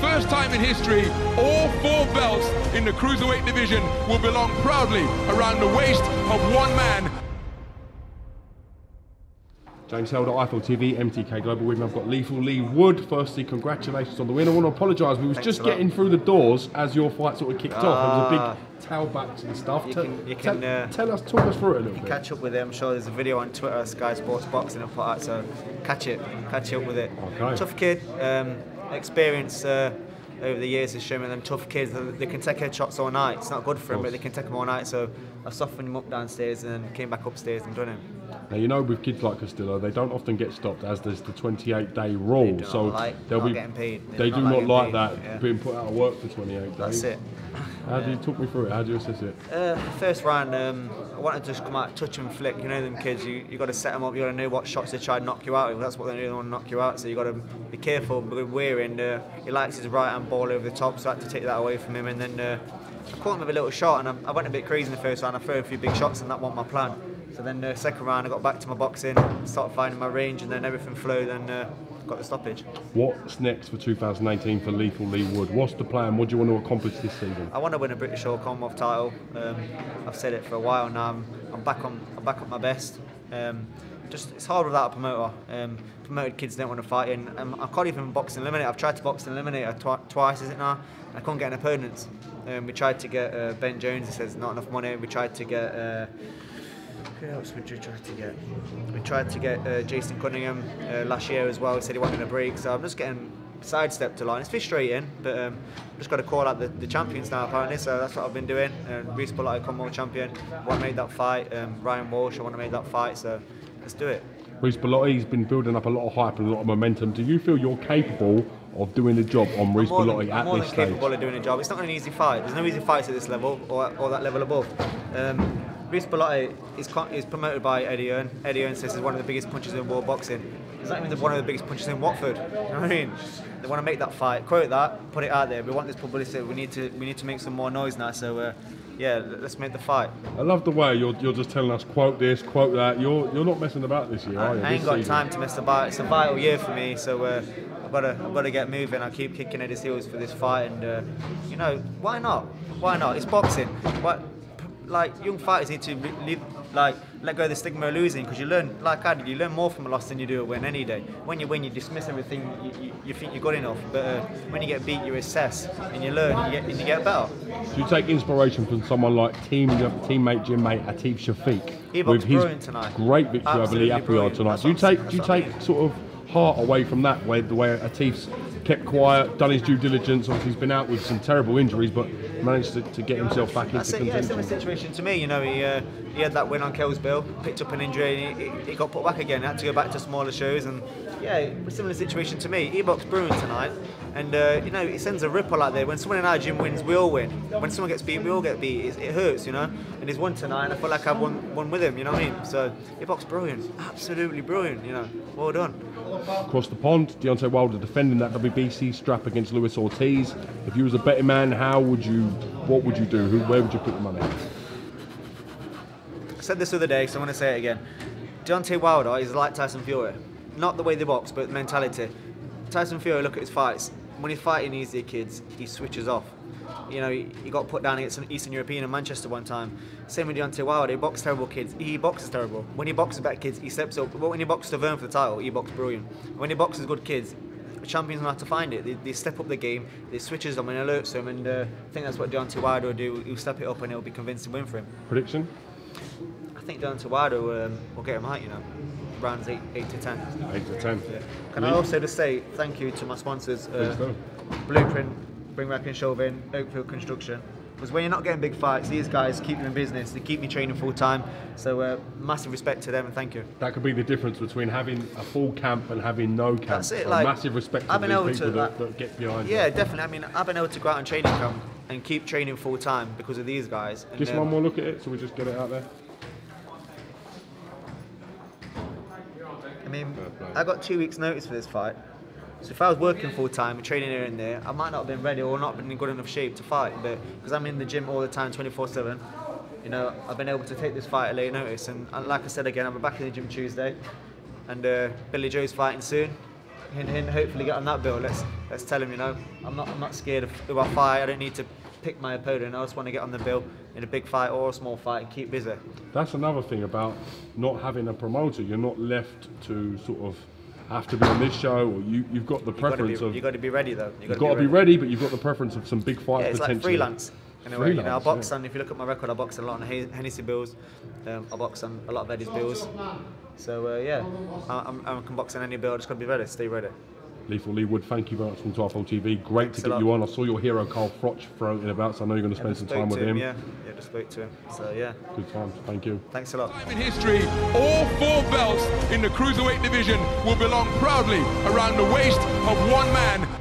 first time in history, all 4 belts in the cruiserweight division will belong proudly around the waist of one man. James Helder, iFL TV, MTK Global. With me, I've got Leigh Wood. Firstly, congratulations on the win. I want to apologise. We was just getting through the doors as your fight sort of kicked off. There was a big tailbacks and stuff. Talk us through it a little bit. Catch up with it. I'm sure there's a video on Twitter, Sky Sports Boxing, and put out. So catch up with it. Okay. Tough kid, experience over the years has shown me them tough kids. They can take head shots all night. It's not good for them, but they can take them all night. So I softened him up downstairs and then came back upstairs and done him. Now, you know, with kids like Castillo, they don't often get stopped, as there's the 28-day rule. They'll be getting paid. They do not like that, being put out of work for 28 days. That's it. How do you talk me through it? How do you assess it? First round, I wanted to just come out, touch and flick. You know them kids, you got to set them up, you got to know what shots they try to knock you out with. That's what they do, they want to knock you out. So you got to be careful, but weary, and he likes his right hand ball over the top, so I had to take that away from him. And then I caught him with a little shot, and I went a bit crazy in the first round. I threw a few big shots, and that wasn't my plan. So then second round, I got back to my boxing, started finding my range, and then everything flowed, and got the stoppage. What's next for 2018 for Leigh Wood? What's the plan? What do you want to accomplish this season? I want to win a British or Commonwealth title. I've said it for a while now. I'm back at my best. It's hard without a promoter. Promoted kids don't want to fight in. I can't even box and eliminate. I've tried to box and eliminate twice, is it now? I can't get an opponent. We tried to get Ben Jones. He says not enough money. We tried to get. Who else would you try to get? We tried to get Jason Cunningham last year as well. He said he wanted a break, so I'm just getting sidestepped a lot. It's frustrating, but I've just got to call out the champions now apparently, so that's what I've been doing. Reece Bellotti, Commonwealth champion, I want to make that fight. Ryan Walsh, I want to make that fight, so let's do it. Reece Bellotti's been building up a lot of hype and a lot of momentum. Do you feel you're capable of doing the job on Reece Bellotti at this stage? I'm more than capable of doing a job. It's not an easy fight. There's no easy fights at this level or that level above. Reece Bellotti is promoted by Eddie Hearn. Eddie Hearn says he's one of the biggest punchers in world boxing. He's not even one of the biggest punchers in Watford. You know what I mean? They want to make that fight, quote that, put it out there. We want this publicity. We need to make some more noise now. So yeah, let's make the fight. I love the way you're just telling us quote this, quote that. You're not messing about this year, are you? I ain't got time to mess about. It's a vital year for me. So I've got to get moving. I keep kicking Eddie's heels for this fight, and you know, why not? Why not? It's boxing. Like young fighters need to let go of the stigma of losing, because you learn, like I did, you learn more from a loss than you do a win any day. When you win, you dismiss everything, you think you're good enough, but when you get beat, you assess and you learn and you get better. Do you take inspiration from someone like teammate, gym mate Atif Shafiq? He boxed brilliant tonight. Great victory over Leigh tonight. Do you take sort of heart away from that, the way Atif's kept quiet, done his due diligence? Obviously, he's been out with some terrible injuries, but managed to get himself back into contention. Yeah, similar situation to me. You know, he had that win on Kelsbill, picked up an injury, and he got put back again. He had to go back to smaller shows, and yeah, similar situation to me. He boxed brilliant tonight, and you know, it sends a ripple out there. When someone in our gym wins, we all win. When someone gets beat, we all get beat. It hurts, you know. And he's won tonight, and I feel like I've won with him. You know what I mean? So he boxed brilliant, absolutely brilliant. You know, well done. Across the pond, Deontay Wilder defending that WBC strap against Luis Ortiz. If you was a betting man, what would you do? Where would you put the money? I said this the other day, so I'm going to say it again. Deontay Wilder is like Tyson Fury. Not the way they box, but mentality. Tyson Fury, look at his fights. When he's fighting these kids, he switches off. You know, he got put down against an Eastern European in Manchester one time. Same with Deontay Wilder. He boxes terrible kids. He boxes terrible. When he boxes better kids, he steps up. But when he boxes to Hearn for the title, he boxes brilliant. When he boxes good kids, champions know how to find it. They step up the game, they switches them and alerts them, and I think that's what Deontay Wilder will do. He'll step it up and he'll be convinced to win for him. Prediction? I think Deontay Wilder will get him height, you know. Rounds 8 to 10. 8 to 10. Yeah. Can I also just say thank you to my sponsors, Blueprint, Bring Back and Chauvin, Oakfield Construction. Because when you're not getting big fights, these guys keep you in business, they keep me training full time. So massive respect to them and thank you. That could be the difference between having a full camp and having no camp. That's it. So like, massive respect to these people that get behind you. Yeah, definitely. I mean, I've been able to go out on training camp and keep training full time because of these guys. And, just one more look at it, so we just get it out there. I mean, I got 2 weeks notice for this fight. So if I was working full time and training here and there, I might not have been ready or not been in good enough shape to fight. But because I'm in the gym all the time, 24/7, you know, I've been able to take this fight at late notice. And like I said again, I'm back in the gym Tuesday, and Billy Joe's fighting soon. hint, hint, hopefully get on that bill. Let's tell him, you know, I'm not scared of who I fight. I don't need to pick my opponent. I just want to get on the bill in a big fight or a small fight and keep busy. That's another thing about not having a promoter. You're not left to sort of have to be on this show, or you've got the preference of. You've got to be ready though. You've got to be ready, but you've got the preference of some big fights. Yeah, it's potentially. like freelance. In a way, you know, I box yeah. on. If you look at my record, I box on a lot on Hennessy bills. I box on a lot of Eddie's bills. So yeah, I can box on any bill. I just got to be ready. Stay ready. Lethal Leigh Wood, thank you very much from Twafel TV. Great to get you on. I saw your hero Carl Froch floating about, so I know you're going to spend some time with him. Yeah, just spoke to him. So yeah. Good times. Thank you. Thanks a lot. In history, all 4 belts in the cruiserweight division will belong proudly around the waist of one man.